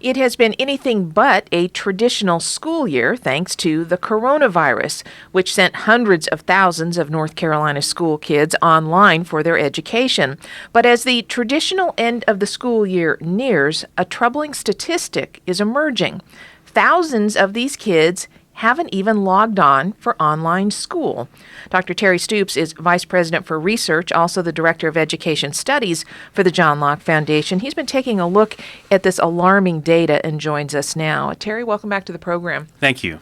It has been anything but a traditional school year thanks to the coronavirus, which sent hundreds of thousands of North Carolina school kids online for their education. But as the traditional end of the school year nears, a troubling statistic is emerging. Thousands of these kids haven't even logged on for online school. Dr. Terry Stoops is Vice President for Research, also the Director of Education Studies for the John Locke Foundation. He's been taking a look at this alarming data and joins us now. Terry, welcome back to the program. Thank you.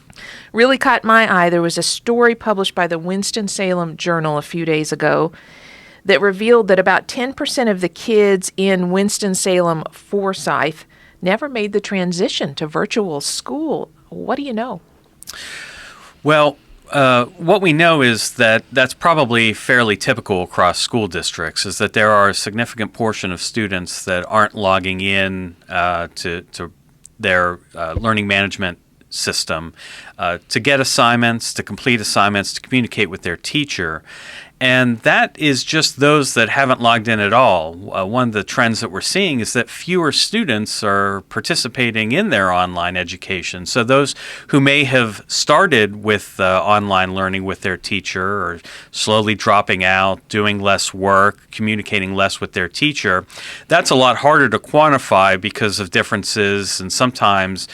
Really caught my eye. There was a story published by the Winston-Salem Journal a few days ago that revealed that about 10% of the kids in Winston-Salem Forsyth never made the transition to virtual school. What do you know? Well, what we know is that that's probably fairly typical across school districts, is that there are a significant portion of students that aren't logging in to their learning management system to get assignments, to complete assignments, to communicate with their teacher. And that is just those that haven't logged in at all. One of the trends that we're seeing is that fewer students are participating in their online education. So those who may have started with online learning with their teacher or slowly dropping out, doing less work, communicating less with their teacher, that's a lot harder to quantify because of differences and sometimes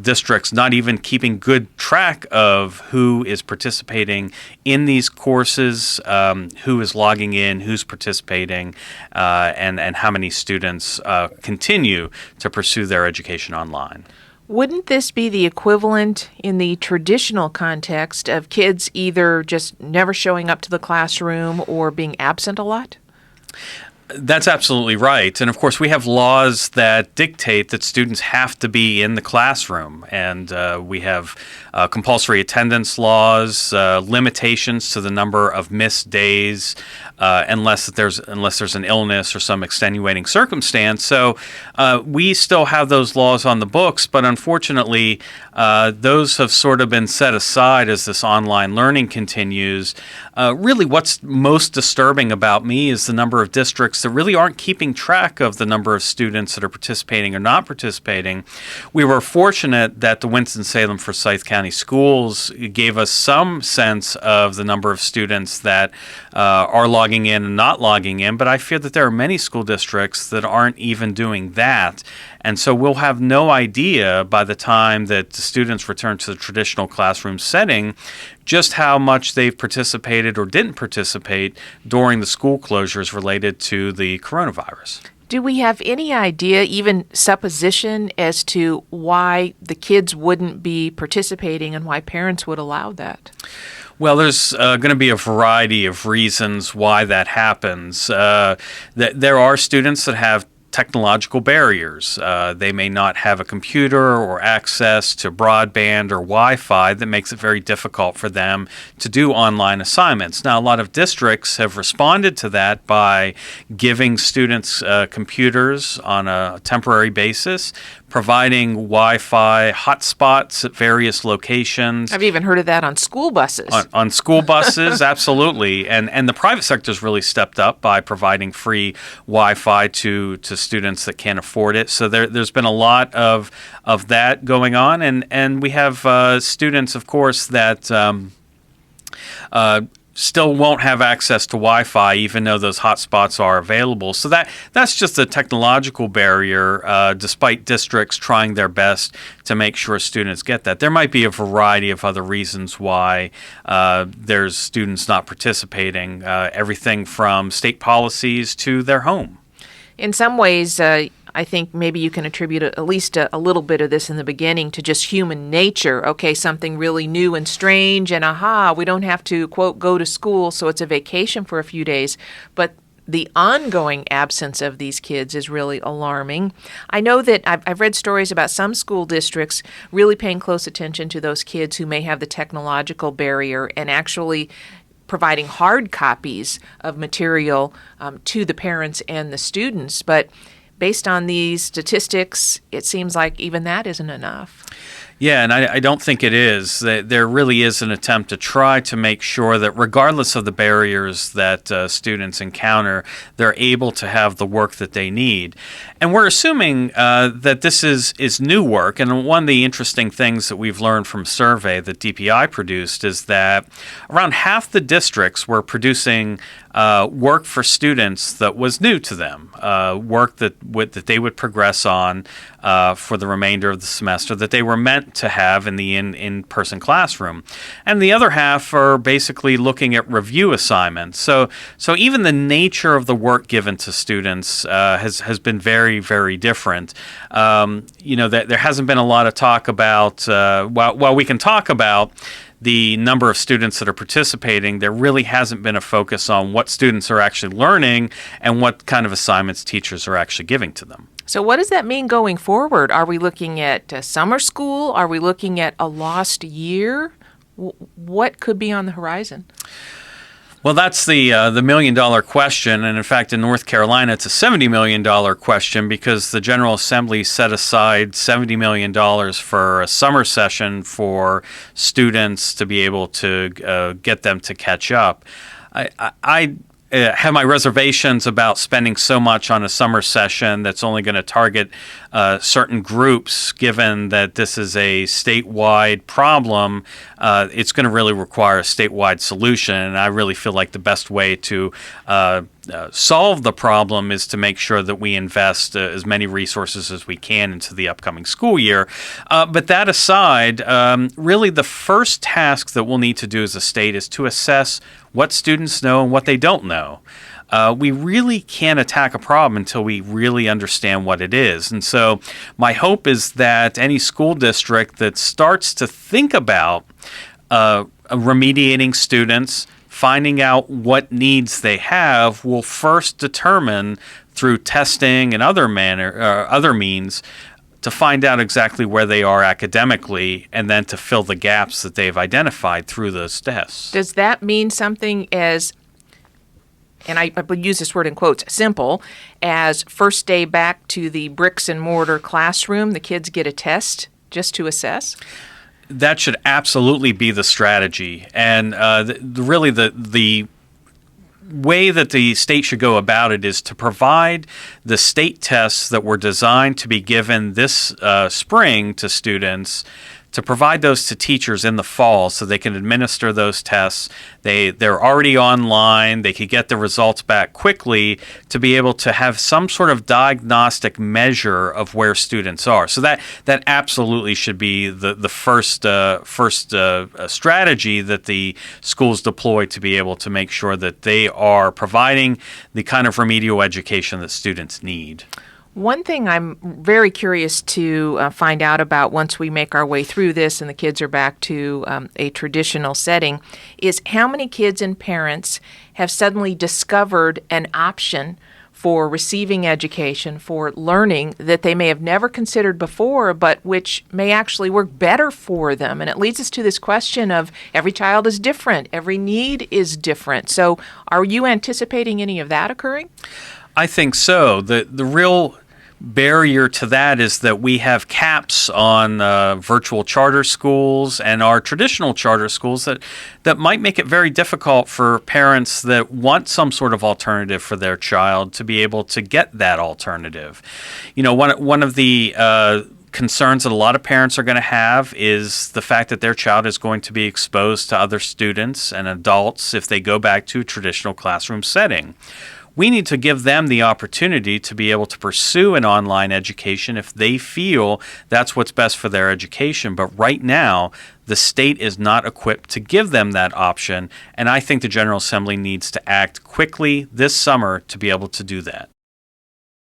districts not even keeping good track of who is participating in these courses, who is logging in, who's participating, and how many students continue to pursue their education online. Wouldn't this be the equivalent in the traditional context of kids either just never showing up to the classroom or being absent a lot? That's absolutely right. And of course, we have laws that dictate that students have to be in the classroom. And we have compulsory attendance laws, limitations to the number of missed days, unless there's an illness or some extenuating circumstance. So we still have those laws on the books, but unfortunately, those have sort of been set aside as this online learning continues. Really, what's most disturbing about me is the number of districts that really aren't keeping track of the number of students that are participating or not participating. We were fortunate that the Winston-Salem Forsyth County Schools gave us some sense of the number of students that are logging in and not logging in, but I fear that there are many school districts that aren't even doing that. And so we'll have no idea by the time that the students return to the traditional classroom setting just how much they've participated or didn't participate during the school closures related to the coronavirus. Do we have any idea, even supposition, as to why the kids wouldn't be participating and why parents would allow that? Well, there's going to be a variety of reasons why that happens. There are students that have technological barriers. They may not have a computer or access to broadband or Wi-Fi that makes it very difficult for them to do online assignments. Now, a lot of districts have responded to that by giving students computers on a temporary basis, providing Wi-Fi hotspots at various locations. I've even heard of that on school buses. On school buses, absolutely. And the private sector's really stepped up by providing free Wi-Fi to students that can't afford it. So there's been a lot of that going on. And we have students, of course, that still won't have access to Wi-Fi even though those hotspots are available. So that's just a technological barrier, despite districts trying their best to make sure students get that. There might be a variety of other reasons why there's students not participating, everything from state policies to their home. In some ways, I think maybe you can attribute at least a little bit of this in the beginning to just human nature. Okay, something really new and strange, and we don't have to, quote, go to school, so it's a vacation for a few days. But the ongoing absence of these kids is really alarming. I know that I've read stories about some school districts really paying close attention to those kids who may have the technological barrier and actually providing hard copies of material to the parents and the students. But based on these statistics, it seems like even that isn't enough. Yeah, and I don't think it is. There really is an attempt to try to make sure that regardless of the barriers that students encounter, they're able to have the work that they need. And we're assuming that this is new work. And one of the interesting things that we've learned from a survey that DPI produced is that around half the districts were producing work for students that was new to them, work that they would progress on for the remainder of the semester that they were meant to have in the in-person classroom. And the other half are basically looking at review assignments. So even the nature of the work given to students has been very, very different. That there hasn't been a lot of talk about, while we can talk about the number of students that are participating, there really hasn't been a focus on what students are actually learning and what kind of assignments teachers are actually giving to them. So what does that mean going forward? Are we looking at summer school? Are we looking at a lost year? What could be on the horizon? Well, that's the million-dollar question, and in fact, in North Carolina, it's a $70 million question because the General Assembly set aside $70 million for a summer session for students to be able to get them to catch up. I have my reservations about spending so much on a summer session that's only going to target certain groups, given that this is a statewide problem. It's going to really require a statewide solution, and I really feel like the best way to solve the problem is to make sure that we invest as many resources as we can into the upcoming school year. But that aside, really the first task that we'll need to do as a state is to assess what students know and what they don't know. We really can't attack a problem until we really understand what it is. And so my hope is that any school district that starts to think about remediating students, finding out what needs they have, will first determine through testing and other means to find out exactly where they are academically and then to fill the gaps that they've identified through those tests. Does that mean something as, and I would use this word in quotes, simple, as first day back to the bricks and mortar classroom, the kids get a test just to assess? That should absolutely be the strategy. And the way that the state should go about it is to provide the state tests that were designed to be given this spring to students, to provide those to teachers in the fall so they can administer those tests. They're already online. They could get the results back quickly to be able to have some sort of diagnostic measure of where students are. So that absolutely should be the first strategy that the schools deploy to be able to make sure that they are providing the kind of remedial education that students need. One thing I'm very curious to find out about once we make our way through this and the kids are back to a traditional setting is how many kids and parents have suddenly discovered an option for receiving education, for learning that they may have never considered before, but which may actually work better for them. And it leads us to this question of every child is different, every need is different. So are you anticipating any of that occurring? I think so. The real barrier to that is that we have caps on virtual charter schools and our traditional charter schools that might make it very difficult for parents that want some sort of alternative for their child to be able to get that alternative. One of the concerns that a lot of parents are going to have is the fact that their child is going to be exposed to other students and adults if they go back to a traditional classroom setting. We need to give them the opportunity to be able to pursue an online education if they feel that's what's best for their education. But right now, the state is not equipped to give them that option, and I think the General Assembly needs to act quickly this summer to be able to do that.